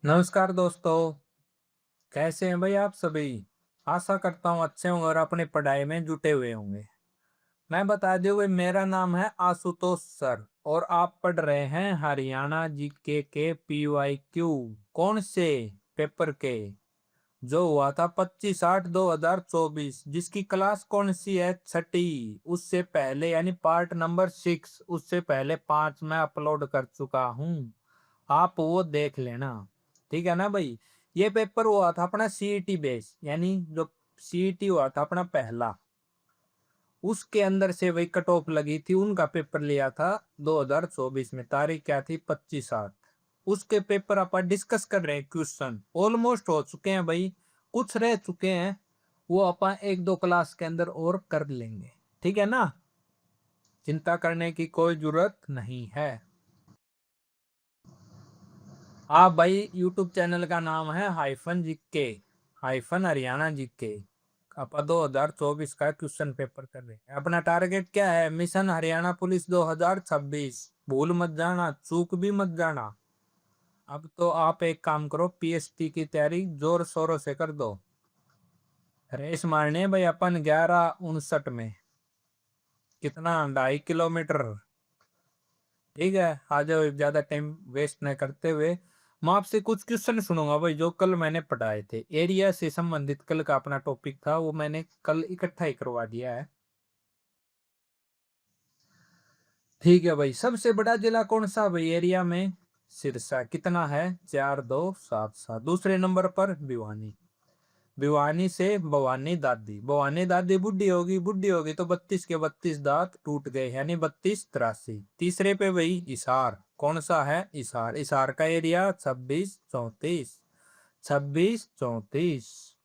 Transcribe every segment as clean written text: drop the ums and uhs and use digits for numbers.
नमस्कार दोस्तों। कैसे हैं भाई आप सभी। आशा करता हूँ अच्छे होंगे और अपनी पढ़ाई में जुटे हुए होंगे। मैं बता दूं भाई, मेरा नाम है आशुतोष सर और आप पढ़ रहे हैं हरियाणा जीके के PYQ। कौन से पेपर के? जो हुआ था 25/8/2024, जिसकी क्लास कौन सी है? छठी। उससे पहले यानी पार्ट नंबर 6, उससे पहले 5 मैं अपलोड कर चुका हूँ। आप वो देख लेना। ठीक है ना भाई। ये पेपर हुआ था अपना CET बेस, यानी जो CET हुआ था अपना पहला, उसके अंदर से वही कट ऑफ लगी थी, उनका पेपर लिया था 2024 में। तारीख क्या थी? 25/8। उसके पेपर अपन डिस्कस कर रहे हैं। क्वेश्चन ऑलमोस्ट हो चुके हैं भाई, कुछ रह चुके हैं, वो अपन एक दो क्लास के अंदर और कर लेंगे। ठीक है ना, चिंता करने की कोई जरूरत नहीं है। आप भाई यूट्यूब चैनल का नाम है हरियाणा जीके। आप 2024 का क्वेश्चन पेपर कर रहे हैं। अपना टारगेट क्या है? Mission Haryana police 2026। भूल मत जाना, चूक भी मत जाना। अब तो आप एक काम करो, PST की तैयारी जोर शोरों से कर दो। रेस मारने भाई अपन 11:59 में। कितना? 2.5 किलोमीटर। ठीक है, आ जाओ, ज्यादा टाइम वेस्ट न करते हुए मैं आपसे कुछ क्वेश्चन सुनूंगा भाई, जो कल मैंने पढ़ाए थे। एरिया से संबंधित कल का अपना टॉपिक था, वो मैंने कल इकट्ठा ही करवा दिया है। ठीक है भाई, सबसे बड़ा जिला कौन सा भाई एरिया में? सिरसा। कितना है? 4277। दूसरे नंबर पर भिवानी। भिवानी से भवानी दादी। भवानी दादी बुढ़ी होगी, बुढ़ी होगी तो 32 के 32 दांत टूट गए, यानी 3283। तीसरे पे वही हिसार। कौन सा है? हिसार। हिसार का एरिया 2634। 2634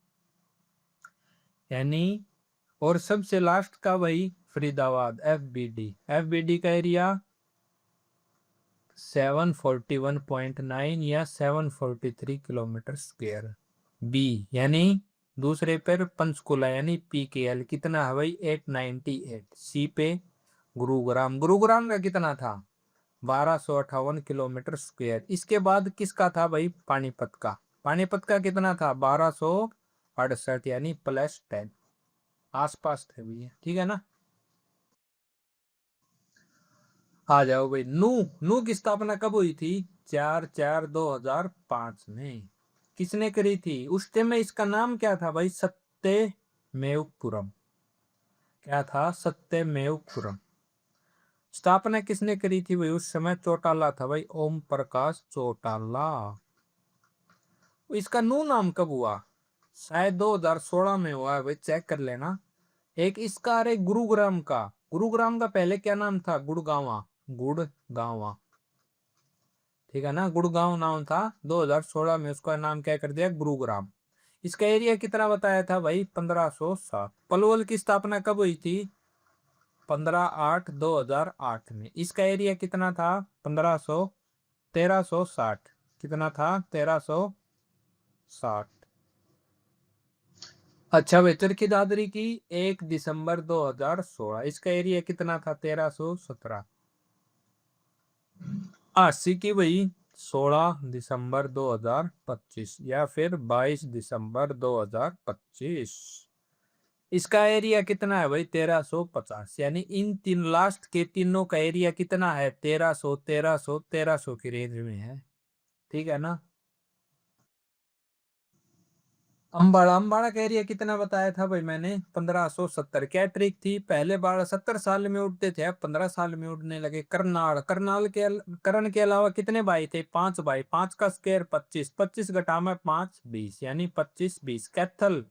यानी। और सबसे लास्ट का वही फरीदाबाद, FBD का एरिया 741.9 या 743 km²। बी यानी दूसरे पर पंचकुला, यानी PKL कितना है भाई? 898। सी पे गुरुग्राम। गुरुग्राम का कितना था? 1258 km²। इसके बाद किसका था भाई? पानीपत का। पानीपत का कितना था? 1268, यानी +10। आसपास थे भैया, ठीक है ना। आ जाओ भाई, नू। नू की स्थापना कब हुई थी? 4/4/2005 में। किसने करी थी? उस टाइम में इसका नाम क्या था भाई? सत्यमेवपुरम। क्या था? सत्यमेवपुरम। स्थापना किसने करी थी भाई? उस समय चौटाला था भाई, ओम प्रकाश चौटाला। इसका नू नाम कब हुआ? शायद 2016 में हुआ है भाई, चेक कर लेना। एक इसका, अरे गुरुग्राम का। गुरुग्राम का पहले क्या नाम था? गुड़गांवा। गुड़गांवा, ठीक है ना, गुड़गांव नाम था। 2016 में उसका नाम क्या कर दिया? गुरुग्राम। इसका एरिया कितना बताया था भाई? 1507। पलवल की स्थापना कब हुई थी? 15/8/2008 में। इसका एरिया कितना था? 1360। कितना था? 1360। अच्छा भाई, चरखी दादरी की 1 दिसंबर 2016। इसका एरिया कितना था? 1317। अस्सी की वही 16 दिसंबर 2025 या फिर 22 दिसंबर 2025। इसका एरिया कितना है भाई? 1350। यानी इन तीन लास्ट के तीनों का एरिया कितना है? 1300 1300 1300 की रेंज में है। ठीक है ना। अंबाड़ा। अंबाड़ा का एरिया कितना बताया था भाई मैंने? 1570। क्या ट्रिक थी? पहले बार 70 साल में उड़ते थे, अब 15 साल में उड़ने लगे। करनाल। करनाल के करण के अलावा कितने भाई थे? 5 भाई। 5 का स्क्वायर 25। 25 घटा में 5 20, यानी 25 20। कैथल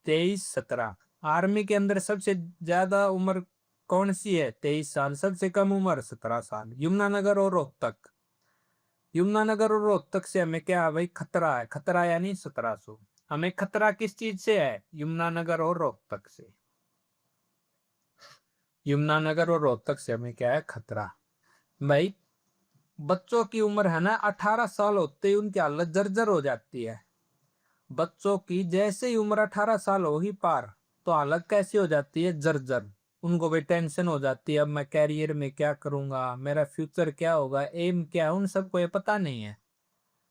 23 17। आर्मी के अंदर सबसे ज्यादा उम्र कौन सी है? 23 साल। सबसे कम उम्र 17 साल। यमुनानगर और रोहतक। यमुनानगर और रोहतक से हमें क्या है भाई? खतरा है। खतरा यानी 1700। हमें खतरा किस चीज से है? यमुनानगर और रोहतक से। यमुनानगर और रोहतक से हमें क्या है? खतरा। भाई, बच्चों की उम्र है ना, 18 साल होते ही उनकी हालत जर्जर हो जाती है। बच्चों की जैसे ही उम्र 18 साल हो ही पार, तो हालत कैसी हो जाती है? जर्जर। उनको भी टेंशन हो जाती है, अब मैं कैरियर में क्या करूंगा, मेरा फ्यूचर क्या होगा, एम क्या है, उन सबको ये पता नहीं है।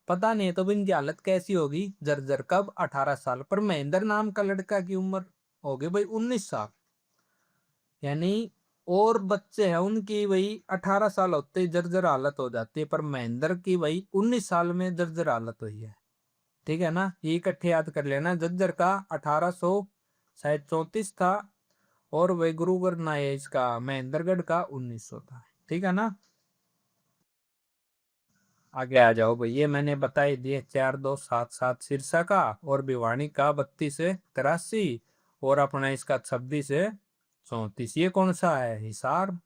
पता नहीं तो इनकी हालत कैसी होगी जर्जर। कब? 18 साल पर। महेंद्र नाम का लड़का की उम्र हो गई भाई 19 साल। यानी और बच्चे हैं उनकी भाई 18 साल होते ही जर्जर हालत हो जाती है, पर महेंद्र की भाई 19 साल में जर्जर हालत हुई है। ठीक है ना, ये इकट्ठे याद कर लेना। जर्जर का 1800 शायद 34 था, और वही गुरुगर ना है इसका महेंद्रगढ़ का 1900 था। ठीक है ना, आगे आ जाओ भाई। ये मैंने बता ही दिए, 4277 सिरसा का, और भिवानी का 32 से 83, और अपना इसका 26 से 34। ये कौन सा है? हिसार।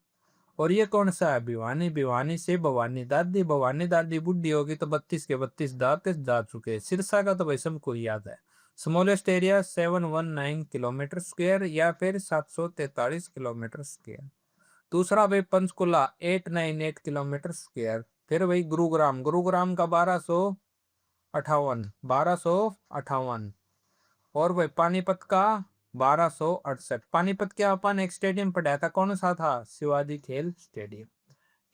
और ये कौन सा है? भिवानी। भिवानी से भवानी दादी। भवानी दादी बुढ़ी होगी तो 32 के 32 दांत जा चुके हैं। सिरसा का तो भाई सबको याद है। स्मॉलेस्ट एरिया 719 किलोमीटर स्क्वायर, या फिर 743 किलोमीटर स्क्वायर। दूसरा भाई पंचकुला 898 किलोमीटर स्क्वायर। फिर भाई गुरुग्राम। गुरुग्राम का 1258। और भाई पानीपत का 1268। पानीपत क्या अपन एक स्टेडियम पढ़ाया था, कौन सा था? शिवाजी खेल स्टेडियम।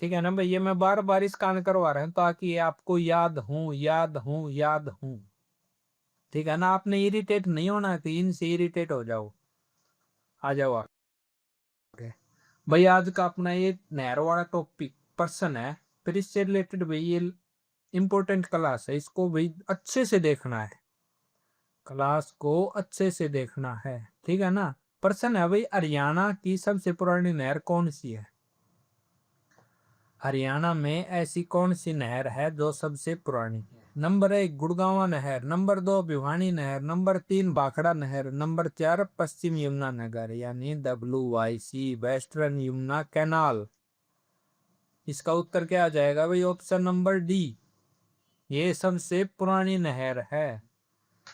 ठीक है ना भाई, ये मैं बार बार स्कैन करवा रहा हूँ ताकि ये आपको याद हूँ, याद हूँ, याद हूँ। ठीक है ना, आपने इरिटेट नहीं होना कि इनसे इरिटेट हो जाओ। आ जाओ आगे भाई। आज का अपना ये नहर वाला टॉपिक पर्सन है, फिर इससे रिलेटेड भाई ये इंपॉर्टेंट क्लास है, इसको भाई अच्छे से देखना है। क्लास को अच्छे से देखना है, ठीक है ना। प्रश्न है भाई, हरियाणा की सबसे पुरानी नहर कौन सी है? हरियाणा में ऐसी कौन सी नहर है जो सबसे पुरानी है? नंबर 1 गुड़गांव नहर, नंबर 2 भिवानी नहर, नंबर 3 भाखड़ा नहर, नंबर 4 पश्चिम यमुना नगर यानी WYC वेस्टर्न यमुना कैनाल। इसका उत्तर क्या आ जाएगा भाई? ऑप्शन नंबर डी, ये सबसे पुरानी नहर है।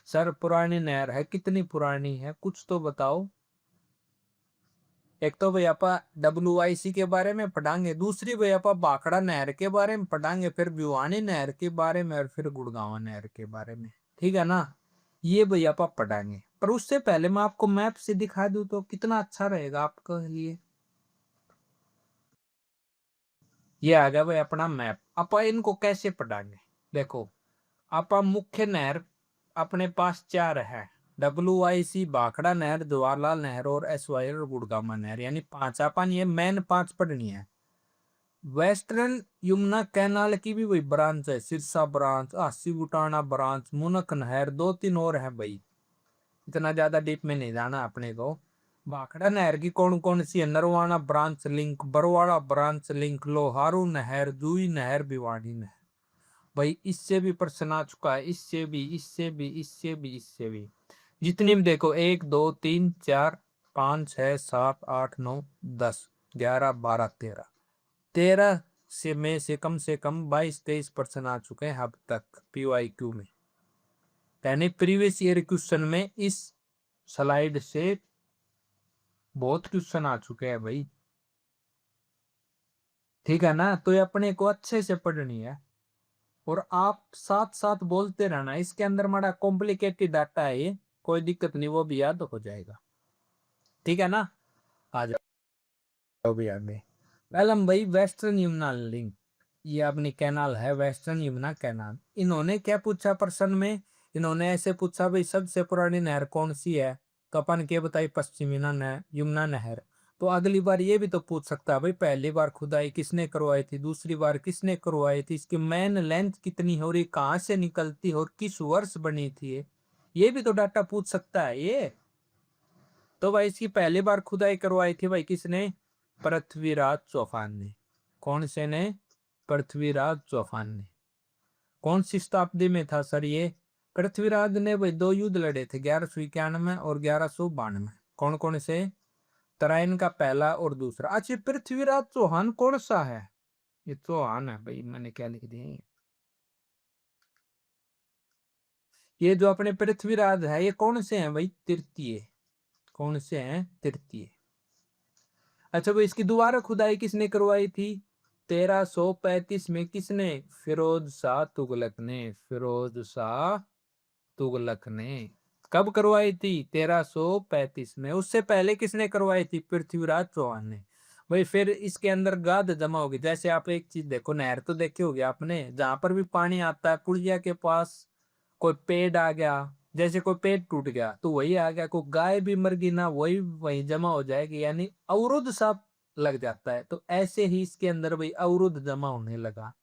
सर पुरानी नहर है, कितनी पुरानी है कुछ तो बताओ। एक तो भैया WIC के बारे में पढ़ाएंगे, दूसरी भैया भाखड़ा नहर के बारे में पढ़ाएंगे, फिर भिवानी नहर के बारे में, और फिर गुड़गांव नहर के बारे में। ठीक है ना, ये भैया पढ़ाएंगे। पर उससे पहले मैं आपको मैप से दिखा दूं तो कितना अच्छा रहेगा आपके लिए। ये आ गया भाई अपना मैप। आप इनको कैसे पढ़ाएंगे? देखो, आप मुख्य नहर अपने पास 4 है। WIC भाखड़ा नहर, जवाहरलाल नहर, और SY और गुड़गामा नहर, यानी 5। अपन ये मेन 5 पढ़नी है। वेस्टर्न यमुना कैनाल की भी वही ब्रांच है, सिरसा ब्रांच, आसी बुटाना ब्रांच, मुनक नहर, 2-3 और है भाई। इतना ज्यादा डीप में नहीं जाना अपने को। भाखड़ा नहर की कौन कौन सी है? Narwana branch link, Barwara branch link, Loharu नहर, जूई नहर, भिवानी नहर। भाई इससे भी प्रश्न आ चुका है, इससे भी, इससे भी, इससे भी, इससे भी। जितनी भी देखो, 1 2 3 4 5 6 7 8 9 10 11 12 13 से कम 22-23 प्रश्न आ चुके हैं अब तक PYQ में। यानी प्रीवियस ईयर क्वेश्चन में इस स्लाइड से बहुत क्वेश्चन आ चुके हैं भाई। ठीक है ना, तो ये अपने को अच्छे से पढ़नी है, और आप साथ साथ बोलते रहना। इसके अंदर बड़ा कॉम्प्लिकेटेड डाटा है ये, कोई दिक्कत नहीं, वो भी याद हो जाएगा। ठीक है ना, आ जाओ भी आगे। वेलम भाई, वेस्टर्न यमुना लिंक, ये अपनी कैनाल है वेस्टर्न यमुना कैनाल। इन्होंने क्या पूछा प्रश्न में? इन्होंने ऐसे पूछा भाई सबसे पुरानी नहर कौन सी है, तो अपन क्या बताई? पश्चिम यमुना नहर। तो अगली बार ये भी तो पूछ सकता है भाई, पहली बार खुदाई किसने करवाई थी, दूसरी बार किसने करवाई थी, इसकी मेन लेंथ कितनी हो रही, कहाँ से निकलती और किस वर्ष बनी थी ये भी तो डाटा पूछ सकता है ये। तो भाई इसकी पहली बार खुदाई करवाई थी भाई किसने? पृथ्वीराज चौहान ने। कौन से ने? पृथ्वीराज चौहान ने। कौन सी शताब्दी में था सर ये? पृथ्वीराज ने भाई 2 युद्ध लड़े थे, 1191 और 1192। कौन कौन से? तराइन का पहला और दूसरा। अच्छा, पृथ्वीराज चौहान कौन सा है? ये चौहान है भाई, मैंने क्या लिख दिया ये जो अपने पृथ्वीराज है ये कौन से हैं भाई? तृतीय। कौन से हैं? तृतीय। अच्छा भाई, इसकी दोबारा खुदाई किसने करवाई थी? 1335 में। किसने? फिरोज शाह तुगलक ने। फिरोज शाह तुगलक ने कब करवाई थी? 1335 में। उससे पहले किसने करवाई थी? पृथ्वीराज चौहान ने। भाई फिर इसके अंदर गाद जमा होगी। जैसे आप एक चीज देखो, नहर तो देखी होगी आपने, जहां पर भी पानी आता है पुलिया के पास कोई पेड़ आ गया, जैसे कोई पेड़ टूट गया तो वही आ गया, कोई गाय भी मर गई ना वही वही जमा हो जाएगी, यानी अवरुद्ध सा लग जाता है। तो ऐसे ही इसके अंदर भाई अवरुद्ध जमा होने लगा,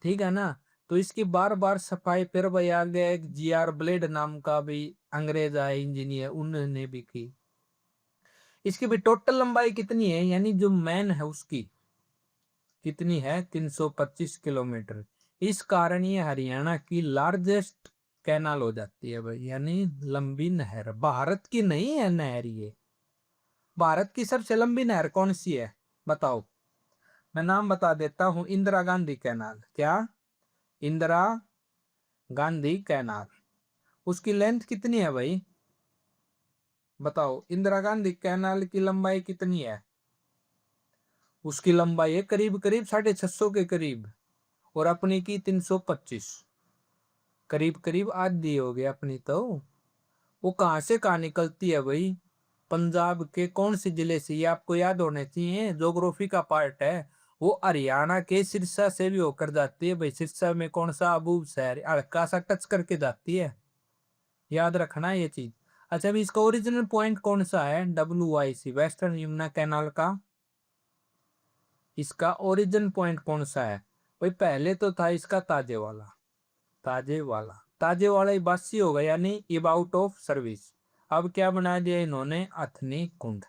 ठीक है ना। तो इसकी बार बार सफाई फिर भाई आ गया एक GR ब्लेड नाम का भी अंग्रेज आए इंजीनियर, उन्होंने भी की। इसकी भी टोटल लंबाई कितनी है, यानी जो मैन है उसकी कितनी है, 325 किलोमीटर। इस कारण ये हरियाणा की लार्जेस्ट कैनाल हो जाती है भाई, यानी लंबी नहर। भारत की नहीं है नहर ये। भारत की सबसे लंबी नहर कौन सी है बताओ। मैं नाम बता देता हूं, इंदिरा गांधी कैनाल। क्या? इंदिरा गांधी कैनाल। उसकी लेंथ कितनी है भाई बताओ, इंदिरा गांधी कैनाल की लंबाई कितनी है? उसकी लंबाई है करीब करीब 650 के करीब, और अपनी की 325, करीब करीब आधी हो गई अपनी तो। वो कहाँ से कहाँ निकलती है भाई, पंजाब के कौन से जिले से, ये आपको याद होने चाहिए, ज्योग्राफी का पार्ट है। वो हरियाणा के सिरसा से भी होकर जाती है भाई। सिरसा में कौन सा अबूब शहर हल्का सा टच करके जाती है, याद रखना ये चीज। अच्छा, अभी इसका ओरिजिनल पॉइंट कौन सा है, WYC वेस्टर्न यमुना कैनाल का इसका ओरिजिन पॉइंट कौन सा है भाई? पहले तो था इसका ताजेवाला। ताजेवाला, ताजेवाला ही बासी होगा, यानी इब आउट ऑफ सर्विस। अब क्या बना दिया इन्होंने, अथनी कुंड।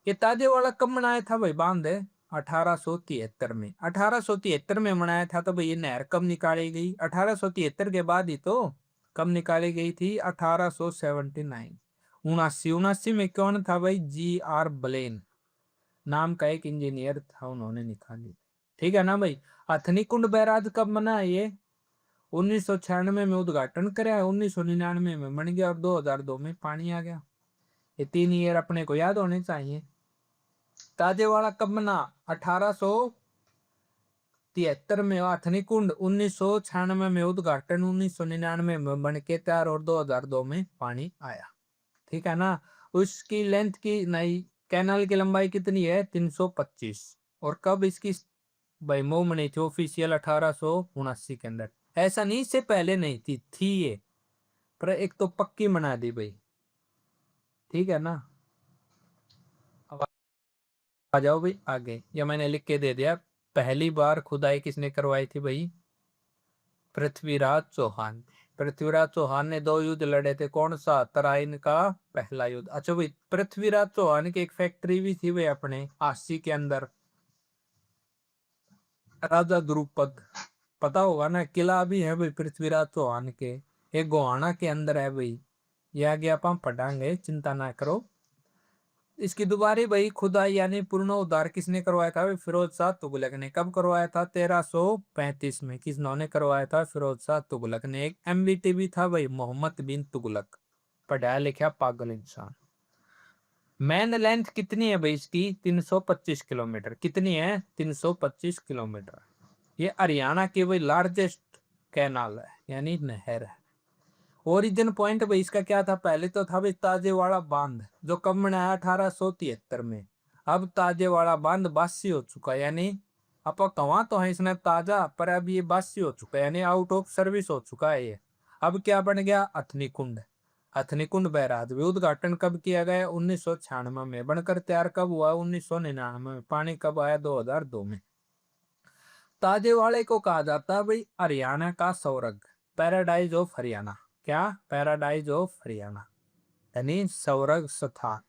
ये ताजेवाला कब बनाया था भाई बांध है? 1873 में। 1873 में बनाया था, तो भाई ये नहर कब निकाली गई? 1873 के बाद ही तो। कब निकाली गई थी? 1879। उनासी उनासी में कौन था भाई? GR ब्लेन नाम का एक इंजीनियर था, उन्होंने निकाली। ठीक है ना भाई। हथनी कुंड बैराज कब बना है ये? 1996 में उद्घाटन कराया, 1999 में बन गया, और 2002 में पानी आ गया। ये 3 ईयर अपने को याद होने चाहिए। ताजेवाड़ा कब बना? 1873 में। हथनी कुंड 1996 में उद्घाटन, 1999 में बन के तैयार, और 2002 में पानी आया। ठीक है ना। उसकी लेंथ की नई कैनाल की लंबाई कितनी है? 325। और कब इसकी भाई मुंह बनी थी ऑफिशियल? 1879 के अंदर। ऐसा नहीं, इससे पहले नहीं थी ये, पर एक तो पक्की बना दी भाई। ठीक है ना। अब आ जाओ भाई आगे, या मैंने लिख के दे दिया। पहली बार खुदाई किसने करवाई थी भाई? पृथ्वीराज चौहान। पृथ्वीराज चौहान ने 2 युद्ध लड़े थे, कौन सा? तराइन का पहला युद्ध। अच्छा भाई, पृथ्वीराज चौहान की एक फैक्ट्री भी थी भाई अपने आसी के अंदर, राजा द्रुपद, पता होगा ना। किला भी है भाई पृथ्वीराज चौहान के, एक गोहाना के अंदर है भाई। ये आगे अपन पढ़ांगे, चिंता ना करो। इसकी दोबारा भाई खुदाई यानी पुनरुद्धार किसने करवाया था भाई? फिरोज शाह तुगलक ने। कब करवाया था? 1335 में। किसने करवाया था? फिरोज शाह तुगलक ने। एक MBT भी था भाई, मोहम्मद बिन तुगलक, पढ़ाया लिखा पागल इंसान। मैन लेंथ कितनी है भाई इसकी? 325 किलोमीटर। कितनी है? 325 किलोमीटर। ये हरियाणा की भाई लार्जेस्ट कैनाल है, यानी नहर है। ओरिजिन पॉइंट भाई इसका क्या था? पहले तो था भाई ताजेवाड़ा बांध, जो कब बनाया? 1873 में। अब ताजेवाड़ा बांध बासी हो चुका है, यानी आप कहा तो है इसने ताजा, पर अब ये बासी हो चुका है, यानी आउट ऑफ सर्विस हो चुका है ये। अब क्या बन गया? अथनी कुंड। अथनी कुंड बैराज भी उद्घाटन कब किया गया? 1996 में। बनकर तैयार कब हुआ? 1999 में। पानी कब आया? 2002 में। ताजेवाड़े को कहा जाता है भाई हरियाणा का स्वर्ग, पैराडाइज ऑफ हरियाणा। क्या? पैराडाइज ऑफ हरियाणा, यानी स्वर्ग स्थान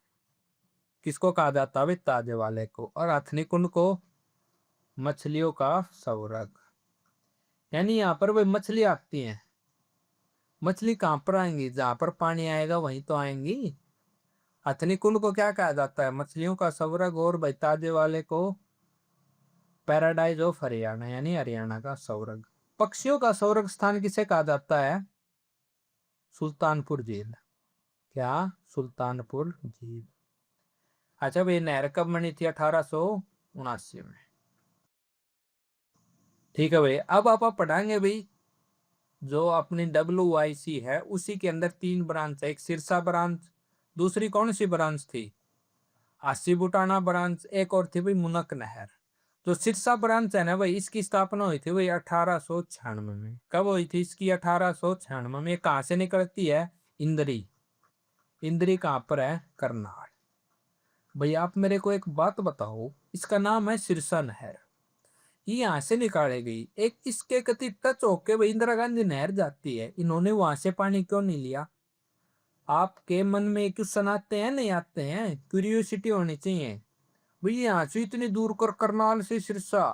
किसको कहा जाता है भाई? ताजेवाले को। और हथनी कुंड को मछलियों का स्वर्ग, यानी यहाँ पर भाई मछली आती हैं। मछली कहाँ पर आएंगी? जहां पर पानी आएगा वहीं तो आएंगी। हथनी कुंड को क्या कहा जाता है? मछलियों का स्वर्ग। और भाई ताजेवाले को पैराडाइज ऑफ हरियाणा, यानी हरियाणा का स्वर्ग। पक्षियों का स्वर्ग स्थान किसे कहा जाता है? सुल्तानपुर झील। क्या? सुल्तानपुर झील। अच्छा भाई, नहर कब बनी थी? 1879 में। ठीक है भाई, अब आप पढ़ाएंगे भाई जो अपनी WYC है उसी के अंदर 3 ब्रांच है। एक सिरसा ब्रांच, दूसरी कौन सी ब्रांच थी? आसी बुटाना ब्रांच, एक और थी भाई मुनक नहर। जो सिरसा ब्रांच है ना भाई, इसकी स्थापना हुई थी भाई 1896 में। कब हुई थी इसकी? 1896 में। कहाँ से निकलती है? इंदरी। इंदरी कहाँ पर है? करनाल। भाई आप मेरे को एक बात बताओ, इसका नाम है सिरसा नहर, ये यहाँ से निकाली गई, एक इसके कति टच होके भाई इंदिरा गांधी नहर जाती है, इन्होंने वहां से पानी क्यों नहीं लिया? आपके मन में क्वेश्चन आते हैं नहीं आते हैं? क्यूरियोसिटी होनी चाहिए भाई। यहाँ से इतनी दूर कर, करनाल से सिरसा,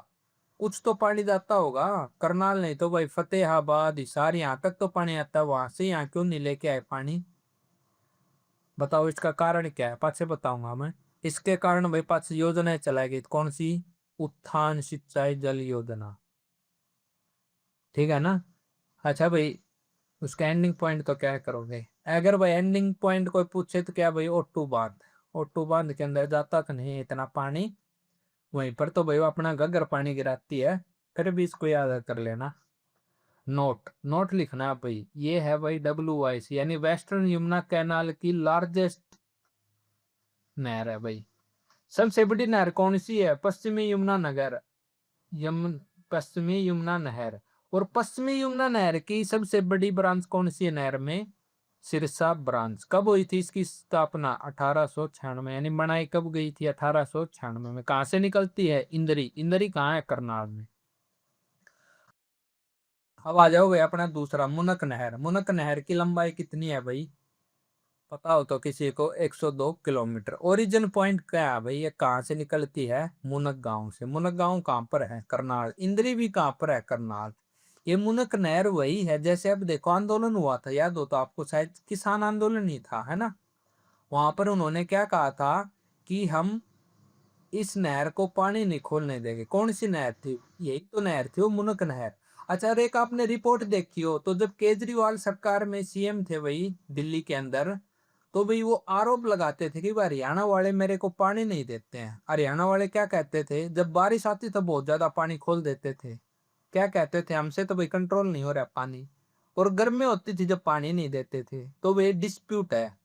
कुछ तो पानी जाता होगा। करनाल नहीं तो भाई फतेहाबाद, हिसार, यहाँ तक तो पानी आता है, वहां से यहाँ क्यों नहीं लेके आए पानी? बताओ इसका कारण क्या है, पाछे बताऊंगा मैं। इसके कारण भाई पाछ योजनाएं चलाई गई। कौन सी? उत्थान सिंचाई जल योजना, ठीक है ना। अच्छा भाई, उसका एंडिंग पॉइंट तो क्या करोगे? अगर भाई एंडिंग पॉइंट कोई पूछे तो क्या भाई? ओटू बांध। ओटू बांध के अंदर जाता तो नहीं इतना पानी, वहीं पर तो भाई वो अपना गगर पानी गिराती है। फिर भी इसको याद कर लेना। नोट नोट लिखना है भाई, ये है भाई WYC यानी वेस्टर्न यमुना कैनाल की लार्जेस्ट नहर है भाई। सबसे बड़ी नहर कौन सी है? पश्चिमी यमुना नगर, यमुन पश्चिमी यमुना नहर। और पश्चिमी यमुना नहर की सबसे बड़ी ब्रांच कौन सी है नहर में? सिरसा ब्रांच। कब हुई थी इसकी स्थापना? 1896, यानी बनाई कब गई थी? 1896 में। कहां से निकलती है? इंदरी। इंदरी कहाँ है? करनाल में। अब आ जाओ भाई अपना दूसरा, मुनक नहर। मुनक नहर की लंबाई कितनी है भाई? पता हो तो किसी को? 102 किलोमीटर। ओरिजिन पॉइंट क्या है भाई? ये कहाँ से निकलती है? मुनक गांव से। मुनक गांव कहाँ पर है? करनाल। इंद्री भी कहाँ पर है? करनाल। ये मुनक नहर वही है, जैसे अब देखो आंदोलन हुआ था, याद हो तो आपको, शायद किसान आंदोलन ही था, है ना। वहां पर उन्होंने क्या कहा था कि हम इस नहर को पानी नहीं खोलने देंगे। कौन सी नहर थी? यही तो नहर थी, वो मुनक नहर। अच्छा, और एक आपने रिपोर्ट देखी हो तो, जब केजरीवाल सरकार में CM थे वही दिल्ली के अंदर, तो भाई वो आरोप लगाते थे कि भाई हरियाणा वाले मेरे को पानी नहीं देते हैं। हरियाणा वाले क्या कहते थे? जब बारिश आती तो बहुत ज्यादा पानी खोल देते थे। क्या कहते थे? हमसे तो भाई कंट्रोल नहीं हो रहा पानी। और गर्मी होती थी जब पानी नहीं देते थे। तो भाई डिस्प्यूट है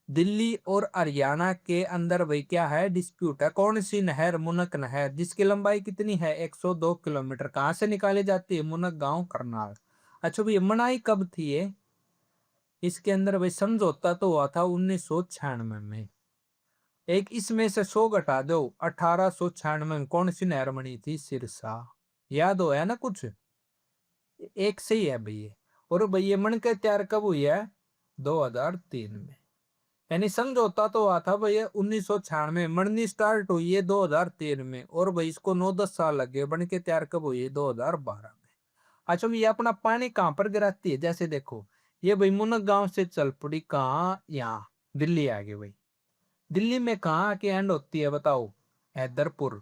दिल्ली और हरियाणा के अंदर, भाई क्या है? डिस्प्यूट है। कौन सी नहर? मुनक नहर, जिसकी लंबाई कितनी है? 102 किलोमीटर। कहाँ से निकाली जाती है? मुनक गांव, करनाल। अच्छा भाई, बनाई कब थी ये? इसके अंदर भाई समझौता तो हुआ था 1996 में। एक इसमें से 100 घटा दो, 1896 में कौन सी नहर बनी थी? सिरसा। याद हो, है ना कुछ? एक सही है भैया। और भैया मन के तैयार कब हुई है? 2003 में। यानी समझौता तो हुआ था भैया 1996 में, मरनी स्टार्ट हुई है 2013 में, और भाई इसको 9-10 साल लगे बन के तैयार कब हुई है? 2012 में। अच्छा, ये अपना पानी कहाँ पर गिराती है? जैसे देखो, ये भाई मुनक गांव से चल पड़ी कहाँ? यहाँ दिल्ली आ गई भाई। दिल्ली में कहाँ आके एंड होती है बताओ? हैदरपुर।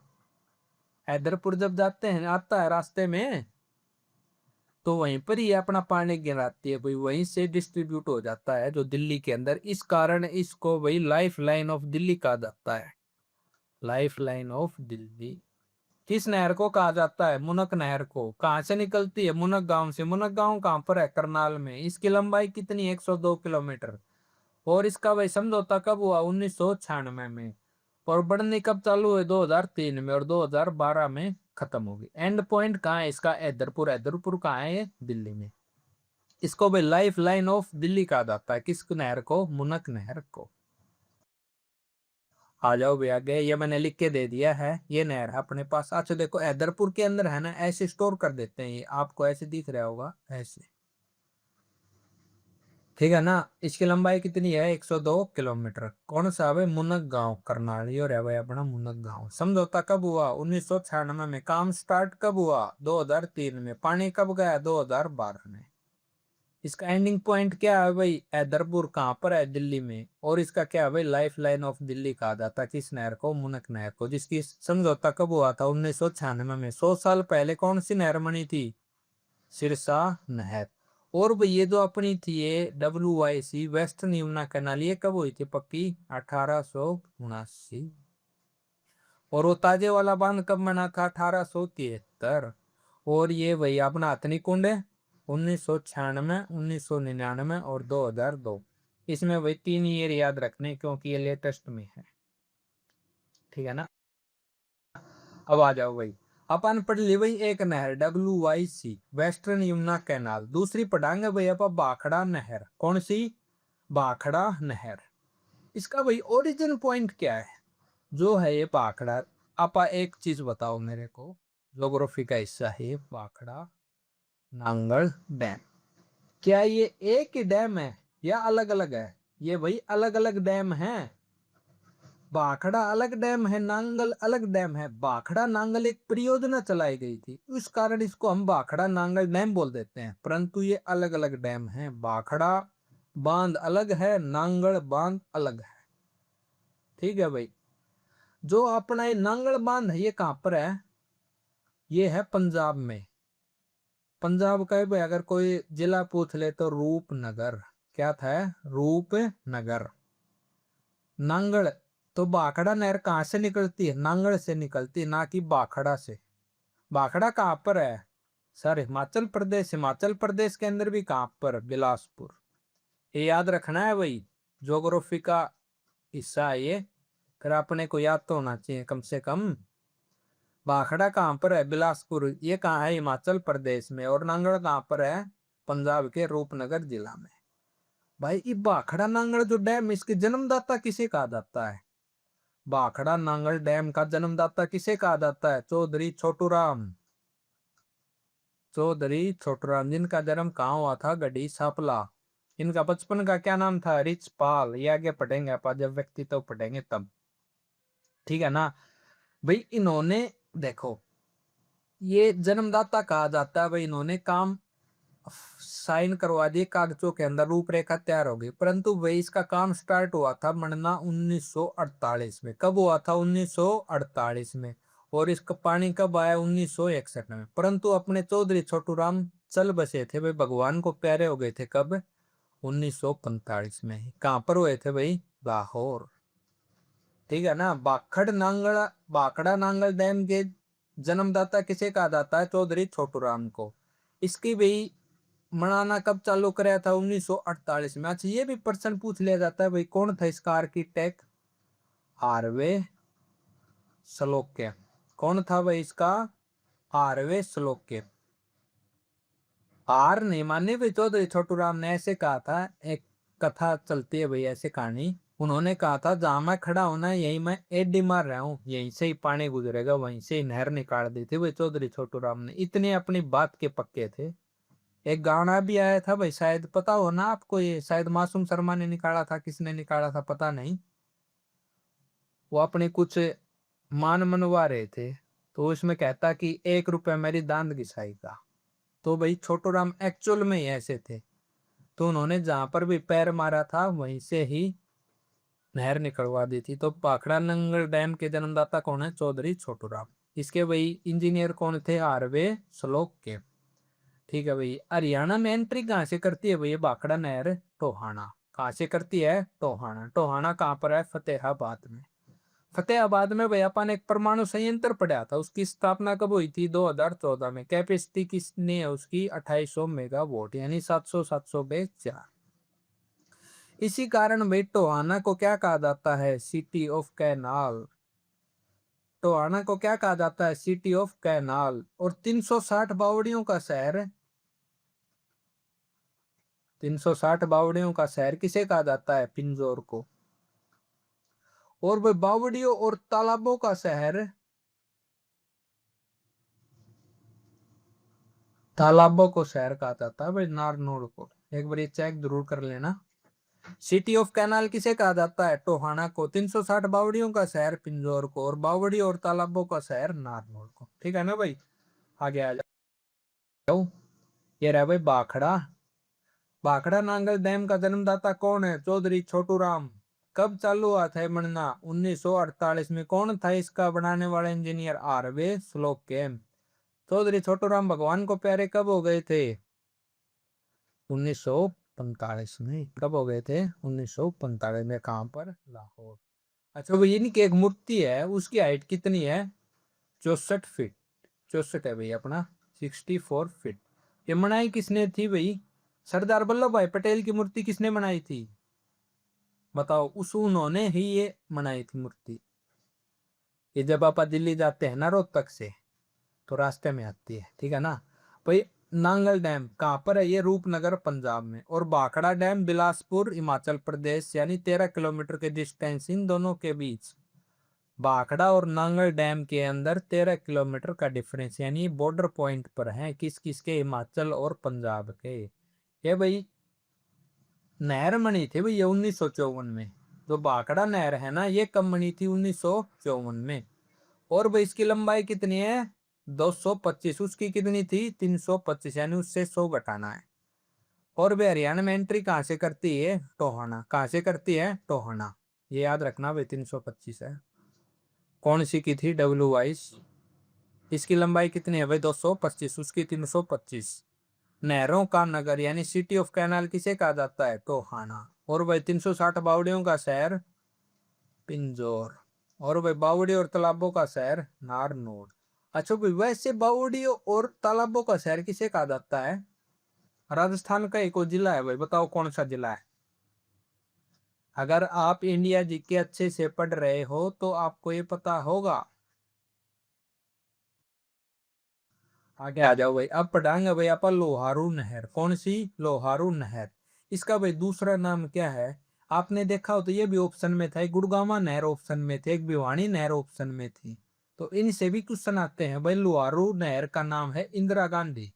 हैदरपुर जब जाते हैं, आता है रास्ते में, तो वहीं पर ही अपना पानी गिराती है भाई, वहीं से डिस्ट्रीब्यूट हो जाता है जो दिल्ली के अंदर। इस कारण इसको भाई लाइफ लाइन ऑफ दिल्ली कहा जाता है। Life line of Delhi. किस नहर को कहा जाता है? मुनक नहर को। कहाँ से निकलती है? मुनक गांव से। मुनक गांव कहाँ पर है? करनाल में। इसकी लंबाई कितनी? 102 किलोमीटर। और इसका भाई समझौता कब हुआ? 1996 में। और बढ़नी कब चालू हुई? 2003 में। और 2012 में खत्म होगी। एंड पॉइंट कहाँ है इसका? हैदरपुर। हैदरपुर कहाँ है? ये दिल्ली में। इसको भाई लाइफ लाइन ऑफ दिल्ली कहा जाता है। किस नहर को? मुनक नहर को। आ जाओ भैया, आगे ये मैंने लिख के दे दिया है, ये नहर है अपने पास। अच्छा देखो, हैदरपुर के अंदर है ना, ऐसे स्टोर कर देते हैं, ये आपको ऐसे दिख रहा होगा, ऐसे, ठीक है ना। इसकी लंबाई कितनी है? 102 किलोमीटर। कौन सा है? मुनक गांव, करनाल। ये रहा भाई अपना मुनक गांव। समझौता कब हुआ? 1996 में। काम स्टार्ट कब हुआ? 2003 में। पानी कब गया? 2012 में। इसका एंडिंग पॉइंट क्या है भाई? हैदरपुर। कहाँ पर है? दिल्ली में। और इसका क्या है भाई? लाइफ लाइन ऑफ दिल्ली कहा जाता है किस नहर को? मुनक नहर को, जिसकी समझौता कब हुआ था? 1996 में। 100 साल पहले कौन सी नहर बनी थी? सिरसा नहर। और भाई ये जो अपनी थी ये WYC वेस्टर्न यमुना कैनाल, ये कब हुई थी पक्की? 1879। और वो ताजे वाला बांध कब बना था? 1873। और ये वही अपना हथनी कुंड है 1996, 1999 और 2002। इसमें वही 3 ईयर याद रखने, क्योंकि ये लेटेस्ट में है। ठीक है ना। अब आ जाओ भाई, अपन पढ़ ली भाई एक नहर WYC वेस्टर्न यमुना कैनाल। दूसरी पढ़ाएंगे भाई अपन भाखड़ा नहर। कौन सी? भाखड़ा नहर। इसका भाई ओरिजिन पॉइंट क्या है जो है ये भाखड़ा? आपा एक चीज बताओ मेरे को, ज्योग्राफी का हिस्सा है भाखड़ा नांगल डैम। क्या ये एक ही डैम है या अलग अलग है? ये भाई अलग अलग डैम है। भाखड़ा अलग डैम है, नांगल अलग डैम है। भाखड़ा नांगल एक परियोजना चलाई गई थी, इस कारण इसको हम भाखड़ा नांगल डैम बोल देते हैं, परंतु ये अलग अलग डैम है। भाखड़ा बांध अलग है, नांगल बांध अलग है। ठीक है भाई। जो अपना ये नांगल बांध है ये कहां पर है? ये है पंजाब में। पंजाब का भाई अगर कोई जिला पूछ ले तो रूपनगर। क्या था? रूपनगर। नांगल तो भाखड़ा नहर कहां से निकलती है? नांगल से निकलती है, ना कि भाखड़ा से। भाखड़ा कहां पर है सर? हिमाचल प्रदेश। हिमाचल प्रदेश के अंदर भी कहां पर? बिलासपुर। ये याद रखना है भाई, ज्योग्राफी का हिस्सा है ये, फिर अपने को याद तो होना चाहिए कम से कम। भाखड़ा कहां पर है? बिलासपुर। ये कहाँ है? हिमाचल प्रदेश में। और नांगल कहां पर है? पंजाब के रूपनगर जिला में। भाई ये भाखड़ा नांगल जो डैम, इसके जन्मदाता किसे कहा जाता है? भाखड़ा नांगल डैम का जन्मदाता किसे कहा जाता है? चौधरी छोटूराम। चौधरी छोटूराम, जिनका जन्म कहाँ हुआ था? गढ़ी सापला। इनका बचपन का क्या नाम था? रिचपाल। ये आगे पढ़ेंगे आप, जब व्यक्तित्व पढ़ेंगे तब। ठीक है ना भाई। इन्होंने देखो, ये जन्मदाता कहा जाता है भाई, इन्होंने काम साइन करवा दिए कागजों के अंदर, रूपरेखा तैयार हो गई, परंतु वही इसका काम स्टार्ट हुआ था बनना 1948 में। कब हुआ था? 1948 में। और इसका पानी कब आया? 1961 में। परंतु अपने चौधरी छोटूराम चल बसे थे भाई, भगवान को प्यारे हो गए थे कब? 1945 में। कहां पर हुए थे भाई? लाहौर। ठीक है ना। भाखड़ा नांगल डैम के जन्मदाता किसे कहा जाता है? चौधरी छोटूराम को। इसकी भी बनाना कब चालू कराया था? 1948 में। अच्छा, ये भी प्रश्न पूछ लिया जाता है भाई, कौन था इसका आर्किटेक्ट? आरवे सलोके। कौन था भाई इसका? आरवे सलोके। हार नहीं मानी भाई चौधरी छोटूराम ने, ऐसे कहा था। एक कथा चलती है भाई, ऐसे कहानी। उन्होंने कहा था जहां मैं खड़ा हूं ना, यही मैं एडी मार रहा हूँ, यहीं से ही पानी गुजरेगा, वहीं से ही नहर निकाल दी थी भाई चौधरी छोटूराम ने। इतने अपनी बात के पक्के थे। एक गाना भी आया था भाई, शायद पता हो ना आपको, ये शायद मासूम शर्मा ने निकाला था, किसने निकाला था पता नहीं। वो अपने कुछ मान मनवा रहे थे, तो उसमें कहता कि 1 रुपया मेरी दांत घिसाई का। तो भाई छोटूराम एक्चुअल में ही ऐसे थे। तो उन्होंने जहां पर भी पैर मारा था वहीं से ही नहर निकलवा दी थी। तो भाखड़ा नंगल डैम के जन्मदाता कौन है? चौधरी छोटूराम। इसके भाई इंजीनियर कौन थे? आरवे सलोक के। ठीक है भाई। हरियाणा में एंट्री कहाँ से करती है भाई ये भाखड़ा नहर? टोहाना। कहाँ से करती है? टोहाना। टोहाना कहाँ पर है? फतेहाबाद में। फतेहाबाद में भाई अपन एक परमाणु संयंत्र पढ़ा था, उसकी स्थापना कब हुई थी? 2014 में। कैपेसिटी कितनी है उसकी? 2800 मेगावाट, यानी 700 इसी कारण भाई टोहाना को क्या कहा जाता है? City of canal. टोहाना को क्या कहा जाता है? City of canal. और 360 बावड़ियों का शहर, 360 बावड़ियों का शहर किसे कहा जाता है? पिंजौर को। और भाई बावड़ियों और तालाबों का शहर, तालाबों को शहर कहा जाता है भाई नारनौल को। एक बार ये चेक जरूर कर लेना। सिटी ऑफ कैनाल किसे कहा जाता है? टोहाना को। 360 बावड़ियों का शहर पिंजौर को, और बावड़ी और तालाबों का शहर नारनौल को। ठीक है ना भाई। आगे आ जाओ। ये रहा भाई भाखड़ा। भाखड़ा नांगल डैम का जन्मदाता कौन है? चौधरी छोटूराम। कब चालू हुआ था बनना? 1948 में। कौन था इसका बनाने वाला इंजीनियर? आरवे स्लोके। चौधरी छोटूराम भगवान को प्यारे कब हो गए थे? 1945 में। कब हो गए थे? 1945 में। कहां पर? लाहौर। अच्छा भाई, ये नहीं कि एक मूर्ति है, उसकी हाइट कितनी है? 64 फीट। 64 है भाई अपना, 64 फीट। ये बनाई किसने थी भाई? सरदार वल्लभ भाई पटेल की मूर्ति किसने बनाई थी? बताओ। उन्होंने ही ये बनाई थी मूर्ति। ये जब आप दिल्ली जाते हैं ना रोहतक से, तो रास्ते में आती है, ठीक है ना भाई। नांगल डैम कहाँ पर है? ये रूपनगर पंजाब में। और भाखड़ा डैम बिलासपुर हिमाचल प्रदेश, यानी 13 किलोमीटर के डिस्टेंस इन दोनों के बीच। भाखड़ा और नांगल डैम के अंदर 13 किलोमीटर का डिफरेंस, यानी बॉर्डर पॉइंट पर है किस किस के, हिमाचल और पंजाब के। ये भाई नहर बनी थी भैया 1954 में। जो भाखड़ा नहर है ना, ये कब बनी थी? 1954 में। और भाई इसकी लंबाई कितनी है? 225। उसकी कितनी थी? 325, यानी उससे 100 घटाना है। और भाई हरियाणा में एंट्री कहाँ से करती है? टोहाना। कहाँ से करती है? टोहाना। ये याद रखना भाई, 325 है। कौन सी की थी? W22। इसकी लंबाई कितनी है भाई? 225, उसकी 325। नहरों का नगर यानी सिटी ऑफ कैनाल किसे कहा जाता है? टोहाना। और भाई 360 बावड़ियों का शहर? पिंजौर। और भाई बावड़ी और तालाबों का शहर? नारनौल। अच्छा भाई, वैसे बावड़ियों और तालाबों का शहर किसे कहा जाता है? राजस्थान का एक जिला है भाई, बताओ कौन सा जिला है? अगर आप इंडिया जीके अच्छे से पढ़ रहे हो तो आपको ये पता होगा। आगे आ जाओ भाई, अब पढ़ाएंगे भाई अपन लोहारू नहर। कौन सी? लोहारू नहर। इसका भाई दूसरा नाम क्या है? आपने देखा हो तो ये भी ऑप्शन में था, एक गुड़गामा नहर ऑप्शन में थे, एक भिवानी नहर ऑप्शन में थी। तो इनसे भी क्वेश्चन आते हैं भाई। लोहारू नहर का नाम है इंदिरा गांधी।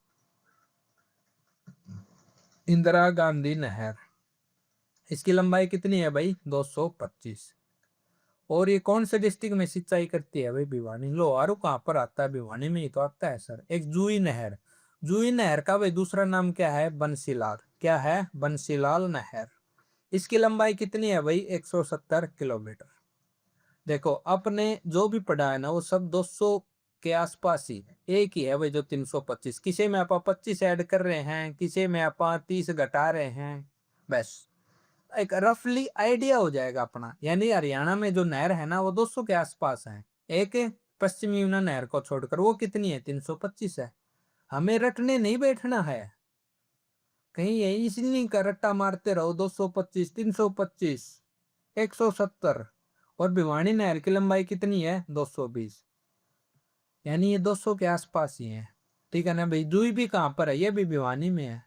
इंदिरा गांधी नहर। इसकी लंबाई कितनी है भाई? 225। और ये कौन से डिस्ट्रिक्ट में सिंचाई करती है भाई? भिवानी। लोहारू कहाँ पर आता है? भिवानी में ही तो आता है सर। एक जूही नहर। जूही नहर का भाई दूसरा नाम क्या है? बंसीलाल। क्या है? बंसीलाल नहर। इसकी लंबाई कितनी है भाई? 170 किलोमीटर। देखो अपने जो भी पढ़ा है ना, वो सब 200 के आसपास ही है। एक ही है भाई जो 325। किसी में आप 25 ऐड कर रहे हैं, किसी में आप 30 घटा रहे हैं, बस एक रफली आइडिया हो जाएगा अपना। यानी हरियाणा में जो नहर है ना, वो 200 के आसपास है। एक पश्चिमी यमुना नहर को छोड़कर, वो कितनी है? 325 है। हमें रटने नहीं बैठना है कहीं, यही इसलिए का रट्टा मारते रहो। 225, 325, 170। और भिवानी नहर की लंबाई कितनी है? 220। यानी ये 200 के आसपास ही है, ठीक है ना भाई। जूही भी कहाँ पर है? ये भी भिवानी में है।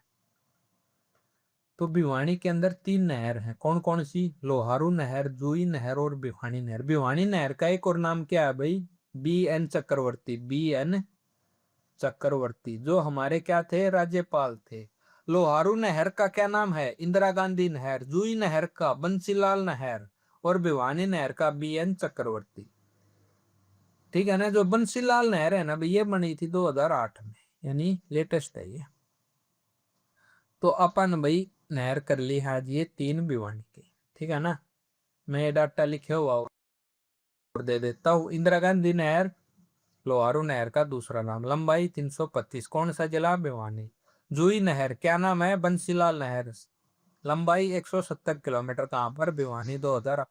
तो भिवानी के अंदर 3 नहर हैं। कौन कौन सी? लोहारू नहर, जूही नहर और भिवानी नहर। भिवानी नहर का एक और नाम क्या है भाई? BN चक्रवर्ती। BN चक्रवर्ती, जो हमारे क्या थे? राज्यपाल थे। लोहारू नहर का क्या नाम है? इंदिरा गांधी नहर। जूही नहर का बंसीलाल नहर। और भिवानी नहर का BN चक्रवर्ती। ठीक है ना। जो बंसीलाल नहर है ना भाई, ये बनी थी 2008 में, यानी लेटेस्ट है ये। तो अपन भाई नहर कर ली आज ये 3 भिवानी की, ठीक है ना। मैं ये डाटा लिखे हुआ और दे देता हूँ। इंदिरा गांधी नहर लोहारू नहर का दूसरा नाम, लंबाई 325, कौन सा जिला? भिवानी। जूही नहर क्या नाम है? बंसीलाल नहर, लंबाई 170 किलोमीटर, कहाँ पर? भिवानी। 2000।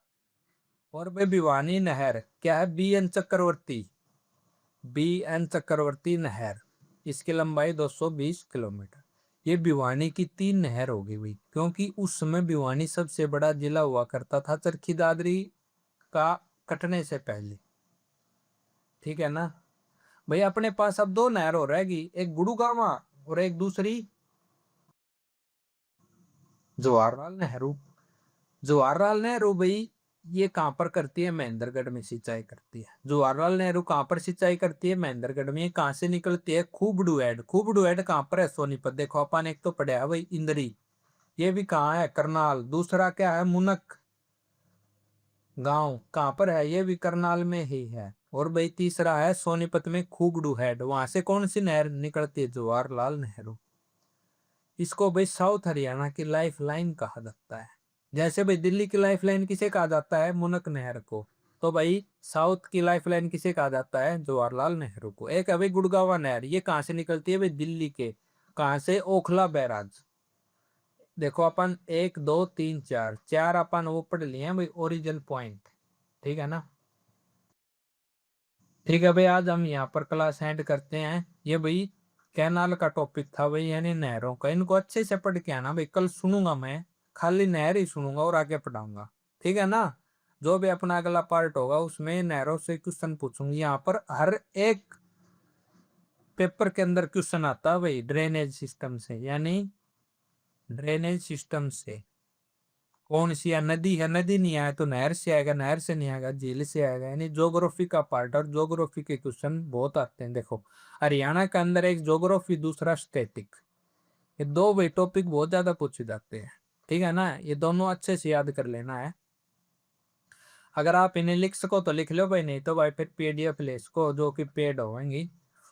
और भाई भिवानी नहर क्या है? BN चक्रवर्ती। BN चक्रवर्ती नहर, इसकी लंबाई 220 किलोमीटर। ये भिवानी की 3 नहर होगी भाई, क्योंकि उस समय भिवानी सबसे बड़ा जिला हुआ करता था चरखी दादरी का कटने से पहले, ठीक है ना भाई। अपने पास अब 2 नहर हो रहेगी, एक गुड़गामा और एक दूसरी जवाहरलाल नेहरू। जवाहरलाल नेहरू भाई ये कहाँ पर करती है? महेंद्रगढ़ में सिंचाई करती है। जवाहरलाल नेहरू कहाँ पर सिंचाई करती है? महेंद्रगढ़ में। ये कहाँ से निकलती है? खूबडू हेड। खूबडू हेड कहाँ पर है? सोनीपत। देखो अपन एक तो पढ़ा है भाई इंदरी, ये भी कहाँ है? करनाल। दूसरा क्या है? मुनक गांव, कहाँ पर है? ये भी करनाल में ही है। और भाई तीसरा है सोनीपत में खूबडू हेड। वहां से कौन सी नहर निकलती है? जवाहरलाल नेहरू। इसको भाई साउथ हरियाणा की लाइफ लाइन कहा जाता है। जैसे भाई दिल्ली की लाइफ लाइन किसे कहा जाता है? मुनक नहर को। तो भाई साउथ की लाइफ लाइन किसे कहा जाता है? जवाहरलाल नेहरू को। एक है भाई गुड़गावा नहर, ये कहाँ से निकलती है भाई? दिल्ली के। कहाँ से? ओखला बैराज। देखो अपन 1 2 3 4 4 अपन वो पढ़ लिए हैं भाई, ओरिजिन पॉइंट, ठीक है ना। ठीक है भाई, आज हम यहाँ पर क्लास एंड करते हैं। ये भाई कैनाल का टॉपिक था भाई, यानी नहरों का। इनको अच्छे से पढ़ के आना भाई, कल सुनूंगा मैं, खाली नहर ही सुनूंगा और आगे पढ़ाऊंगा, ठीक है ना। जो भी अपना अगला पार्ट होगा उसमें नहरों से क्वेश्चन पूछूंगी। यहाँ पर हर एक पेपर के अंदर क्वेश्चन आता है भाई ड्रेनेज सिस्टम से, यानी ड्रेनेज सिस्टम से कौन सी या नदी है, नदी नहीं आया तो नहर से आएगा, नहर से नहीं आएगा झील से आएगा, यानी ज्योग्राफी का पार्ट। और ज्योग्राफी के क्वेश्चन बहुत आते हैं। देखो हरियाणा के अंदर एक ज्योग्राफी दूसरा स्टैटिक, ये दो भाई टॉपिक बहुत ज्यादा पूछे जाते हैं। ठीक है ना, ये दोनों अच्छे से याद कर लेना है। अगर आप इन्हें लिख सको तो लिख लो भाई, नहीं तो भाई फिर पीडीएफ ले इसको जो कि पेड होंगी,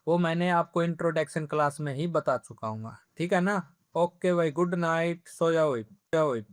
वो मैंने आपको इंट्रोडक्शन क्लास में ही बता चुका हूँ। ठीक है ना। ओके भाई, गुड नाइट, सो जाओ भाई।